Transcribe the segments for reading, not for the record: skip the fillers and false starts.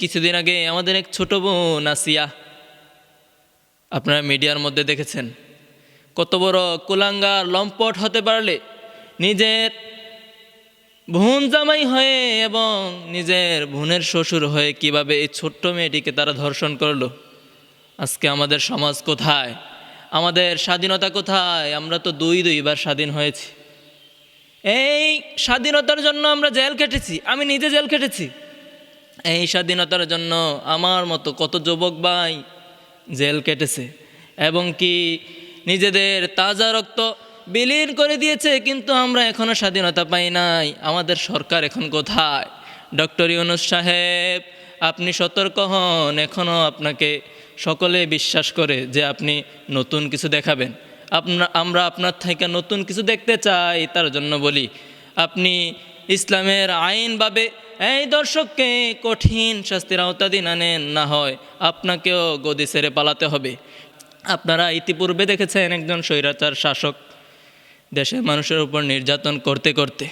কিছুদিন আগে আমাদের এক ছোট বোন আসিয়া, আপনারা মিডিয়ার মধ্যে দেখেছেন, কত বড় কুলাঙ্গার লম্পট হতে পারলে নিজের বোন জামাই হয়ে এবং নিজের বোনের শ্বশুর হয়ে কিভাবে এই ছোট্ট মেয়েটিকে তারা ধর্ষণ করলো। আজকে আমাদের সমাজ কোথায়, আমাদের স্বাধীনতা কোথায়? আমরা তো দুইবার স্বাধীন হয়েছি। এই স্বাধীনতার জন্য আমরা জেল কেটেছি, আমি নিজে জেল কেটেছি। এই স্বাধীনতার জন্য আমার মতো কত যুবক ভাই জেল কেটেছে এবং কি নিজেদের তাজা রক্ত বিলীন করে দিয়েছে, কিন্তু আমরা এখনও স্বাধীনতা পাই নাই। আমাদের সরকার এখন কোথায়? ডক্টর ইউনূস সাহেব, আপনি সতর্ক হন। এখনও আপনাকে সকলে বিশ্বাস করে যে আপনি নতুন কিছু দেখাবেন। আমরা আপনার থেকে নতুন কিছু দেখতে চাই। তার জন্য বলি, আপনি ইসলামের আইনভাবে এই দর্শককে কঠিন শাস্তির আওতাধীন আনেন, না হয় আপনাকেও গদি ছেড়ে পালাতে হবে। আপনারা ইতিপূর্বে দেখেছেন একজন স্বৈরাচার শাসক দেশের মানুষের উপর নির্যাতন করতে করতে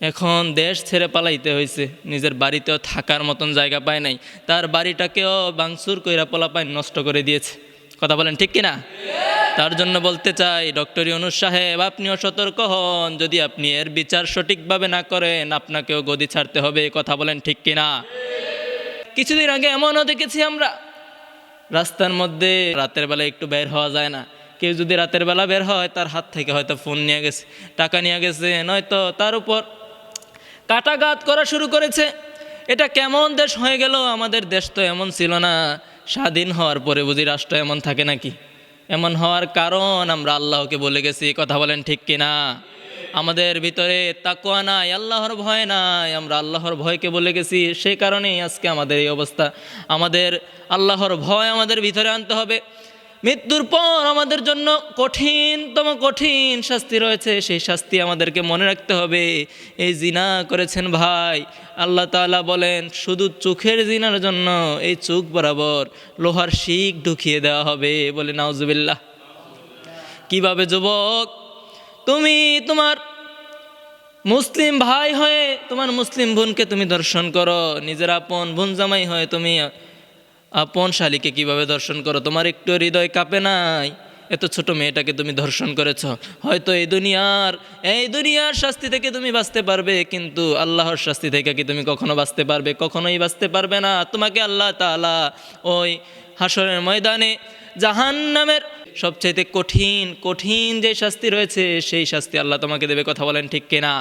এখন দেশ ছেড়ে পালাইতে হয়েছে। নিজের বাড়িতেও থাকার মতন জায়গা পায় নাই, তার বাড়িটাকেও বাংসুর কইরা পোলাপাইন নষ্ট করে দিয়েছে। কথা বলেন ঠিক কিনা? তার জন্য বলতে চাই, ডক্টর ইউনূস সাহেব, আপনিও সতর্ক হন। যদি আপনি এর বিচার সঠিকভাবে না করেন, আপনাকেও গদি ছাড়তে হবে। কথা বলেন ঠিক কিনা? কিছুদিন আগে এমনও দেখেছি আমরা, রাস্তার মধ্যে রাতের বেলা একটু বের হওয়া যায় না। কেউ যদি রাতের বেলা বের হয়, তার হাত থেকে হয়তো ফোন নিয়ে গেছে, টাকা নিয়ে গেছে, নয়তো তার উপর কাটাঘাত করা শুরু করেছে। এটা কেমন দেশ হয়ে গেল? আমাদের দেশ তো এমন ছিল না। স্বাধীন হওয়ার পরে বুঝি রাষ্ট্র এমন থাকে নাকি? এমন হওয়ার কারণ আমরা আল্লাহকে বলে গেছি। কথা বলেন ঠিক কিনা? আমাদের ভিতরে তাকওয়া নাই, আল্লাহর ভয় নাই। আমরা আল্লাহর ভয়কে বলে গেছি, সেই কারণেই আজকে আমাদের এই অবস্থা। আমাদের আল্লাহর ভয় আমাদের ভিতরে আনতে হবে। মৃত্যুর পর আমাদের জন্য কঠিন শাস্তি রয়েছে, সেই শাস্তি আমাদেরকে মনে রাখতে হবে। এই জিনা করেছেন ভাই, আল্লাহ তাআলা বলেন শুধু চোখের জিনার জন্য এই চোখ বরাবর লোহার শিক ঢুকিয়ে দেওয়া হবে। বলে নাউজুবিল্লাহ। কিভাবে যুবক, তুমি তোমার মুসলিম ভাই হয়ে তোমার মুসলিম বোনকে তুমি ধর্ষণ করো, নিজের আপন বোন জামাই হয়ে তুমি আপন শালীকে কিভাবে ধর্ষণ করো? তোমার একটু হৃদয় কাঁপে নাই? এত ছোট মেয়েটাকে তুমি ধর্ষণ করেছ। হয়তো এই দুনিয়ার শাস্তি থেকে তুমি বাঁচতে পারবে, কিন্তু আল্লাহর শাস্তি থেকে কি তুমি কখনো বাঁচতে পারবে? কখনোই বাঁচতে পারবে না। তোমাকে আল্লাহ তাআলা ওই হাসরের ময়দানে জাহান্নামের সবচাইতে কঠিন যে শাস্তি রয়েছে, সেই শাস্তি আল্লাহ তোমাকে দেবে। কথা বলেন ঠিক কিনা?